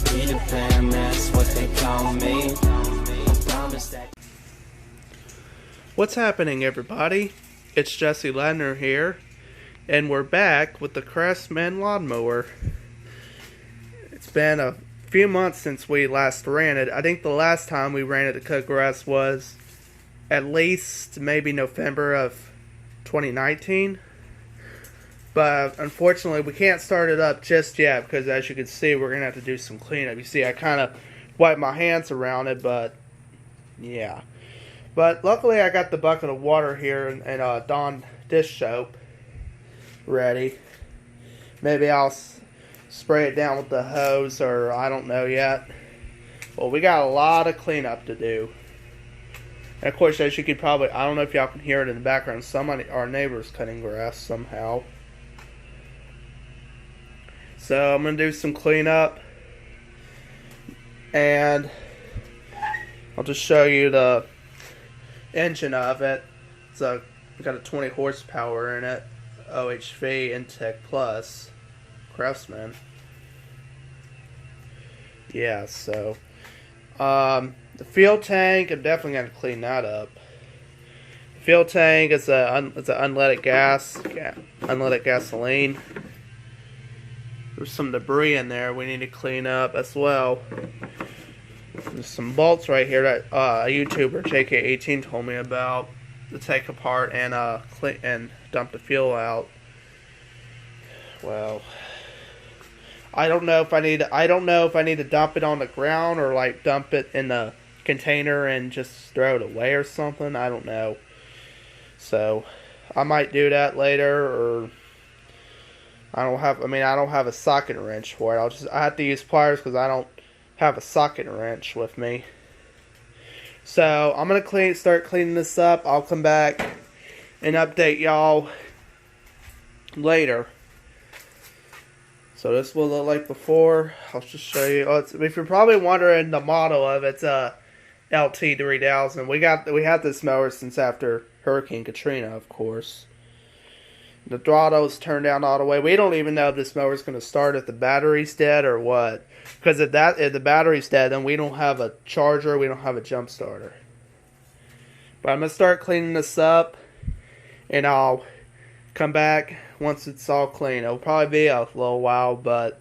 Peter Pan, that's what they call me. What's happening, everybody? It's Jesse Ladner here, and we're back with the Craftsman Lawnmower. It's been a few months since we last ran it. I think the last time we ran it to cut grass was at least maybe November of 2019. But unfortunately, we can't start it up just yet because, as you can see, we're going to have to do some cleanup. You see, I kind of wiped my hands around it, but yeah. But luckily, I got the bucket of water here and Dawn dish soap ready. Maybe I'll spray it down with the hose, or I don't know yet. Well, we got a lot of cleanup to do. And of course, as you could probably, I don't know if y'all can hear it in the background, our neighbor's cutting grass somehow. So I'm going to do some cleanup, and I'll just show you the engine of it. It's got a 20 horsepower in it, OHV Intech Plus, Craftsman. Yeah, so the fuel tank, I'm definitely going to clean that up. The fuel tank is it's an unleaded gasoline. There's some debris in there we need to clean up as well. There's some bolts right here that a YouTuber, JK18, told me about to take apart and dump the fuel out. Well, I don't know if I need to dump it on the ground or like dump it in the container and just throw it away or something. I don't know. So I might do that later, or I don't have a socket wrench for it. I have to use pliers because I don't have a socket wrench with me. So I'm gonna start cleaning this up. I'll come back and update y'all later. So this will look like before. I'll just show you. If you're probably wondering the model of it, it's a LT3000. We had this mower since after Hurricane Katrina, of course. The throttle's turned down all the way. We don't even know if this mower's going to start if the battery's dead or what. Because if the battery's dead, then we don't have a charger, we don't have a jump starter. But I'm going to start cleaning this up, and I'll come back once it's all clean. It'll probably be a little while, but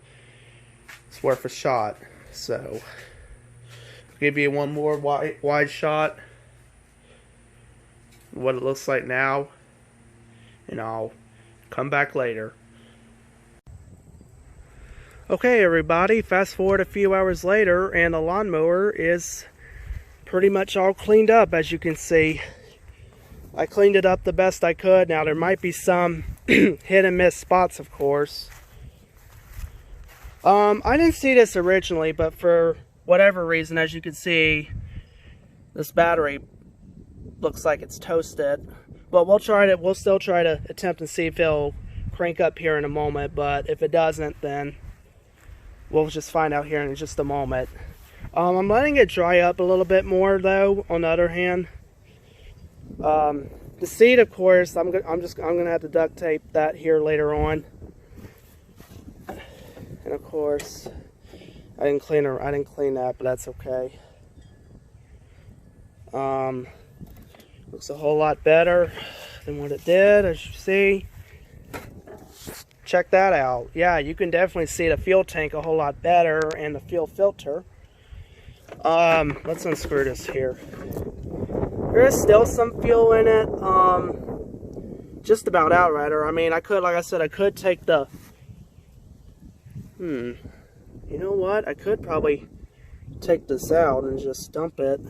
it's worth a shot. So, I'll give you one more wide shot, what it looks like now, and I'll come back later. Okay, everybody, fast forward a few hours later, and the lawnmower is pretty much all cleaned up, as you can see. I cleaned it up the best I could. Now, there might be some hit and miss spots, of course. I didn't see this originally, but for whatever reason, as you can see, this battery looks like it's toasted. But we'll still try to attempt and see if it'll crank up here in a moment. But if it doesn't, then we'll just find out here in just a moment. I'm letting it dry up a little bit more, though. On the other hand, the seat, of course, I'm gonna have to duct tape that here later on. And of course, I didn't clean that, but that's okay. Looks a whole lot better than what it did, as you see. Check that out. Yeah, you can definitely see the fuel tank a whole lot better, and the fuel filter. Let's unscrew this here. There is still some fuel in it. Just about out, rather. I mean, like I said, I could take the... You know what? I could probably take this out and just dump it.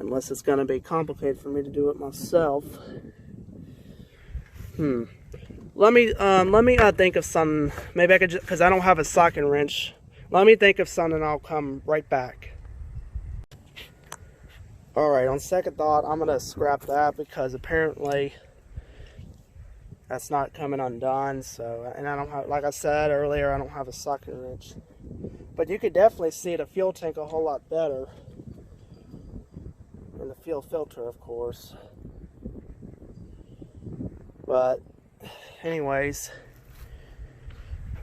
Unless it's going to be complicated for me to do it myself. Let me think of something. Maybe I could just, because I don't have a socket wrench. Let me think of something and I'll come right back. Alright, on second thought, I'm going to scrap that because apparently that's not coming undone. So, and I don't have, like I said earlier, I don't have a socket wrench. But you could definitely see the fuel tank a whole lot better. And the fuel filter, of course. But anyways,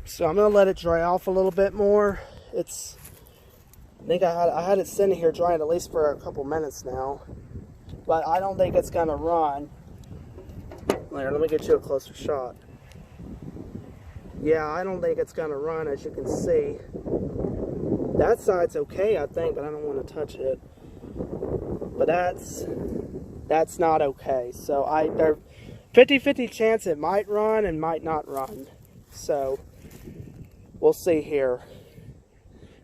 So I'm gonna let it dry off a little bit more. I think I had it sitting here drying at least for a couple minutes now, but I don't think it's gonna run. There, let me get you a closer shot. Yeah, I don't think it's gonna run, as you can see. That side's okay, I think, but I don't want to touch it. But that's not okay. So there's 50-50 chance it might run and might not run. So we'll see here.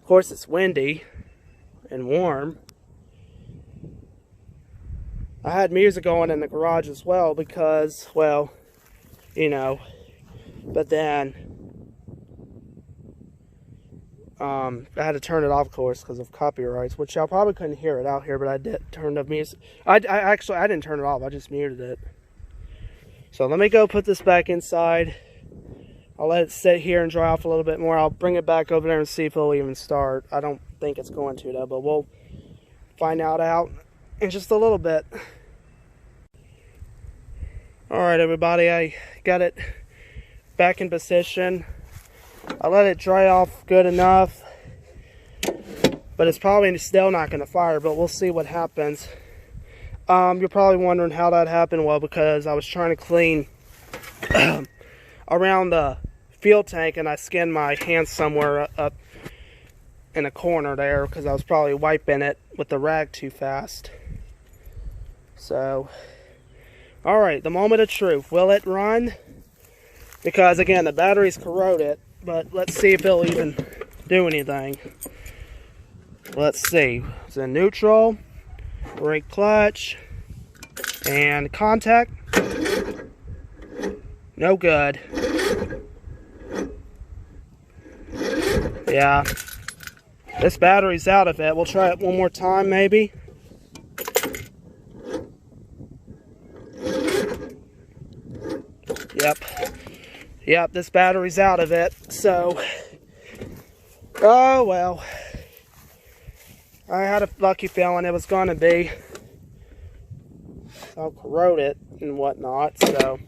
Of course, it's windy and warm. I had music going in the garage as well because, well, you know, but then I had to turn it off, of course, because of copyrights, which y'all probably couldn't hear it out here, but I did turn the music. I didn't turn it off, I just muted it. So let me go put this back inside. I'll let it sit here and dry off a little bit more. I'll bring it back over there and see if it'll even start. I don't think it's going to, though, but we'll find out in just a little bit. Alright, everybody, I got it back in position. I let it dry off good enough, but it's probably still not going to fire, but we'll see what happens. You're probably wondering how that happened. Well, because I was trying to clean around the fuel tank, and I skinned my hand somewhere up in a corner there because I was probably wiping it with the rag too fast. So, alright, the moment of truth. Will it run? Because, again, the battery's corroded, but let's see if it'll even do anything. Let's see. It's in neutral, brake clutch, and contact. No good. Yeah. This battery's out of it. We'll try it one more time, maybe. Yep, this battery's out of it, so, oh well. I had a lucky feeling it was going to be. I'll corrode it and whatnot, so.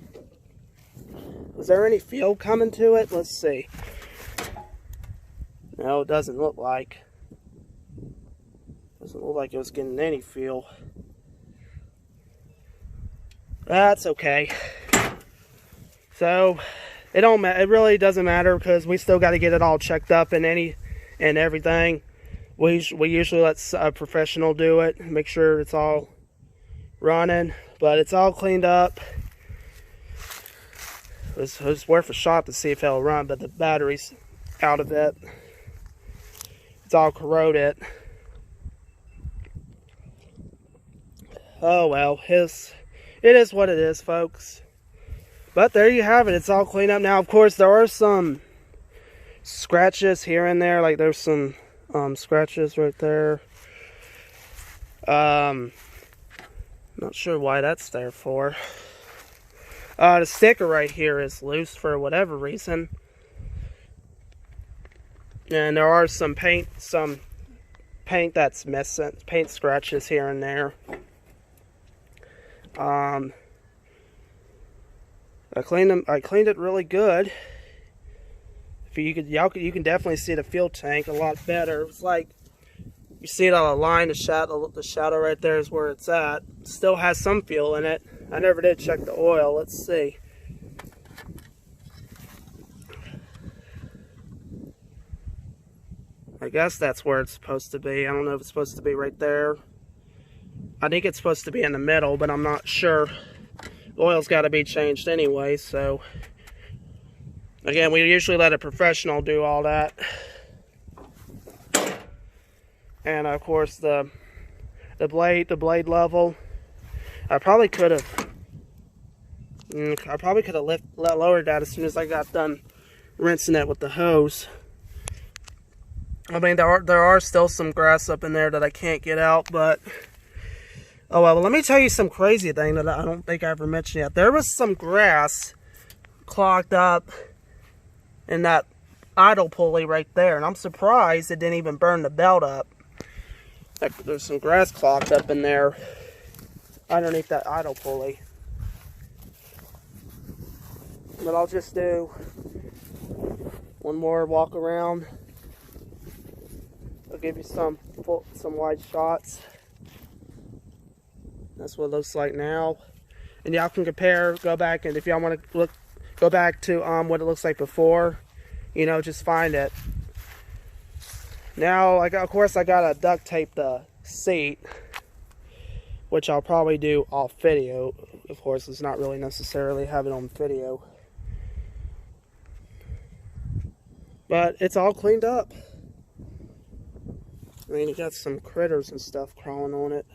Was there any fuel coming to it? Let's see. No, it doesn't look like. Doesn't look like it was getting any fuel. That's okay. So, it really doesn't matter because we still got to get it all checked up and everything. We usually let a professional do it, make sure it's all running, but it's all cleaned up. It was worth a shot to see if it'll run, but the battery's out of it. It's all corroded. Oh well, it is what it is, folks. But there you have it. It's all cleaned up. Now, of course, there are some scratches here and there. Like, there's some scratches right there. Not sure why that's there for. The sticker right here is loose for whatever reason. And there are some paint that's missing. Paint scratches here and there. I cleaned it really good. You can definitely see the fuel tank a lot better. It's like you see it on a line. The shadow right there is where it's at. Still has some fuel in it. I never did check the oil. Let's see. I guess that's where it's supposed to be. I don't know if it's supposed to be right there. I think it's supposed to be in the middle, but I'm not sure. The oil's got to be changed anyway, so. Again, we usually let a professional do all that. And of course the blade level. I probably could have lowered that as soon as I got done rinsing it with the hose. I mean, there are still some grass up in there that I can't get out, but oh well. Let me tell you some crazy thing that I don't think I ever mentioned yet. There was some grass clogged up in that idle pulley right there, and I'm surprised it didn't even burn the belt up. There's some grass clogged up in there underneath that idle pulley. But I'll just do One more walk around. I'll give you some wide shots. That's what it looks like now. And y'all can compare, go back, and if y'all want to go back to what it looks like before, you know, just find it. Now, of course, I gotta duct tape the seat, which I'll probably do off video. Of course, it's not really necessarily have it on video. But it's all cleaned up. I mean, you got some critters and stuff crawling on it.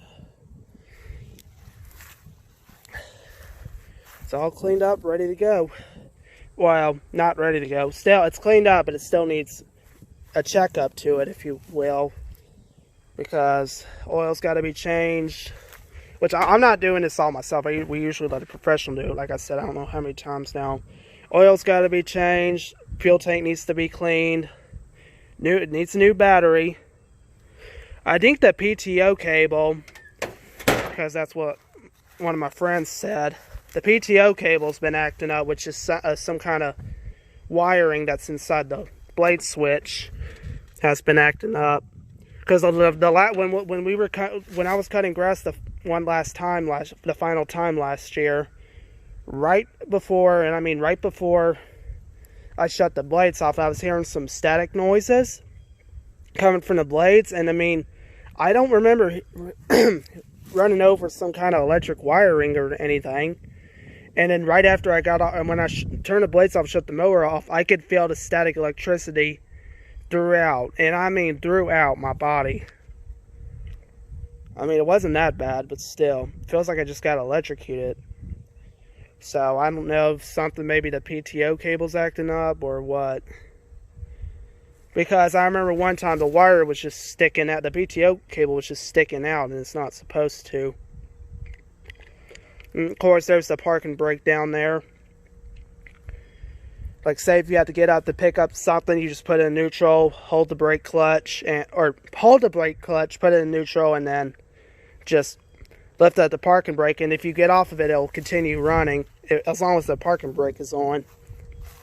It's all cleaned up, ready to go. Well, not ready to go. Still, it's cleaned up, but it still needs a checkup to it, if you will. Because oil's got to be changed. Which, I'm not doing this all myself. We usually let a professional do it. Like I said, I don't know how many times now. Oil's got to be changed. Fuel tank needs to be cleaned. It needs a new battery. I think the PTO cable, because that's what one of my friends said, the PTO cable's been acting up, which is some kind of wiring that's inside the blade switch has been acting up. Because when I was cutting grass the final time last year, right before I shut the blades off, I was hearing some static noises coming from the blades, and I mean, I don't remember running over some kind of electric wiring or anything. And then right after I got off, and when I turned the blades off, shut the mower off, I could feel the static electricity throughout. And I mean throughout my body. I mean, it wasn't that bad, but still. It feels like I just got electrocuted. So I don't know if something, maybe the PTO cable's acting up or what. Because I remember one time the wire was just sticking out. The PTO cable was just sticking out, and it's not supposed to. And of course, there's the park and brake down there. Like, say if you have to get out to pick up something, you just put it in neutral, hold the brake clutch, put it in neutral, and then just lift up the park and brake. And if you get off of it, it'll continue running as long as the park and brake is on.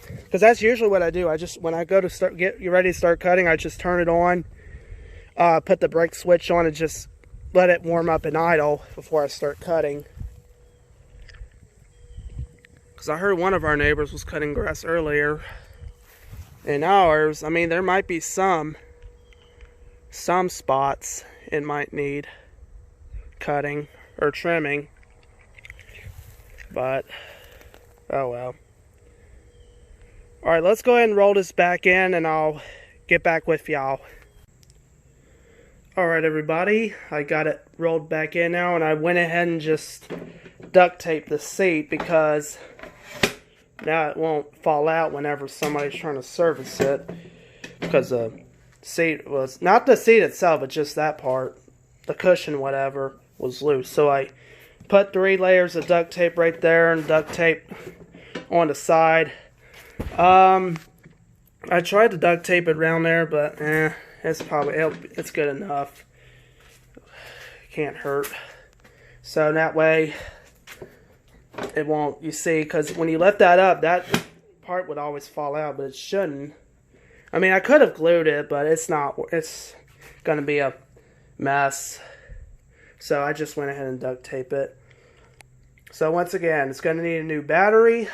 Because that's usually what I do. When I go to get you ready to start cutting, I just turn it on, put the brake switch on, and just let it warm up and idle before I start cutting. Because I heard one of our neighbors was cutting grass earlier. And ours, I mean, there might be some spots it might need cutting or trimming. But, oh well. Alright, let's go ahead and roll this back in, and I'll get back with y'all. Alright everybody, I got it rolled back in now, and I went ahead and just duct taped the seat because now it won't fall out whenever somebody's trying to service it. Because the seat was, not the seat itself, but just that part, the cushion, whatever, was loose. So I put 3 layers of duct tape right there and duct tape on the side. I tried to duct tape it around there, but it's good enough. Can't hurt. So that way it won't, you see, because when you lift that up, that part would always fall out, but it shouldn't. I mean, I could have glued it, but it's gonna be a mess. So I just went ahead and duct tape it. So once again, it's gonna need a new battery.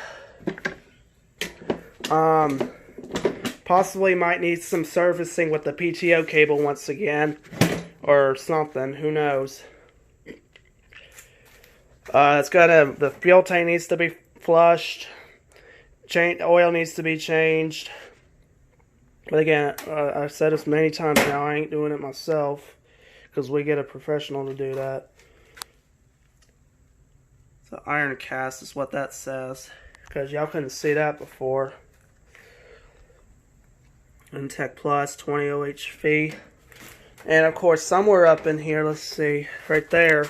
Possibly might need some servicing with the PTO cable once again, or something, who knows. The fuel tank needs to be flushed, oil needs to be changed. But again, I've said this many times now, I ain't doing it myself, because we get a professional to do that. So iron cast is what that says, because y'all couldn't see that before. Tech Plus 20 OHV. And of course, somewhere up in here, let's see, right there,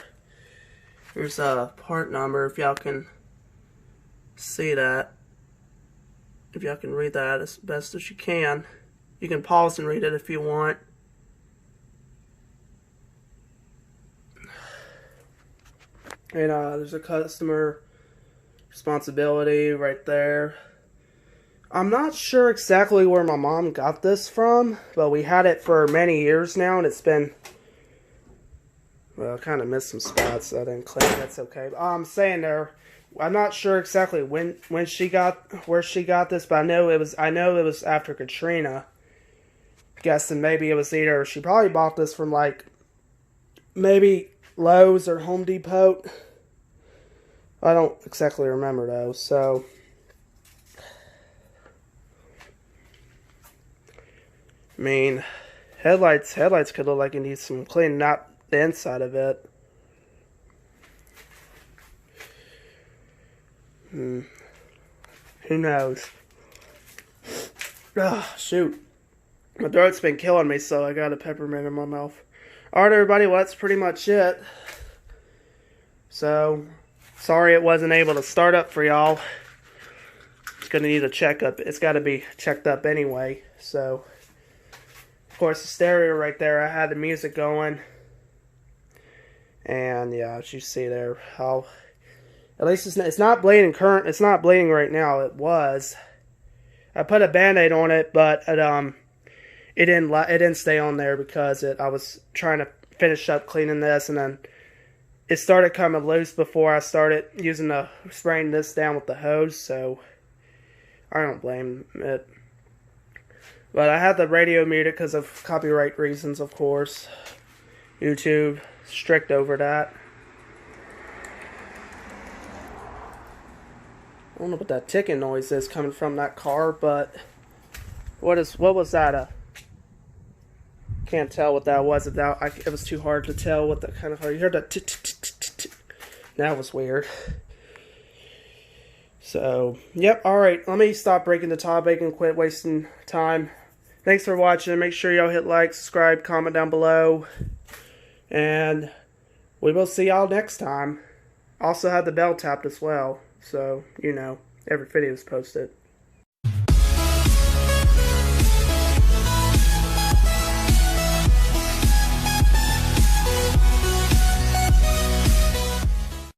there's a part number, if y'all can see that. If y'all can read that as best as you can. You can pause and read it if you want. And there's a customer responsibility right there. I'm not sure exactly where my mom got this from, but we had it for many years now, and it's been... Well, I kind of missed some spots that I didn't clean. That's okay. I'm saying there, I'm not sure exactly when she got where she got this, but I know it was after Katrina. Guessing maybe it was either she probably bought this from like maybe Lowe's or Home Depot. I don't exactly remember though. So I mean, headlights could look like it needs some cleaning, not the inside of it. Who knows? Oh, shoot. My throat's been killing me, so I got a peppermint in my mouth. Alright, everybody, well, that's pretty much it. So, sorry it wasn't able to start up for y'all. It's going to need a checkup. It's got to be checked up anyway. So, of course, the stereo right there, I had the music going. And yeah, as you see there, how at least it's not bleeding current. It's not bleeding right now. It was. I put a Band-Aid on it, but it didn't stay on there because I was trying to finish up cleaning this, and then it started coming loose before I started spraying this down with the hose. So I don't blame it. But I had the radio muted because of copyright reasons, of course. YouTube strict over that. I don't know what that ticking noise is coming from that car, but what was that? Can't tell what that was. It was too hard to tell what that kind of car. You heard that? That was weird. So, yep. All right. Let me stop breaking the topic and quit wasting time. Thanks for watching. Make sure y'all hit like, subscribe, comment down below. And we will see y'all next time. Also have the bell tapped as well, so, you know, every video is posted.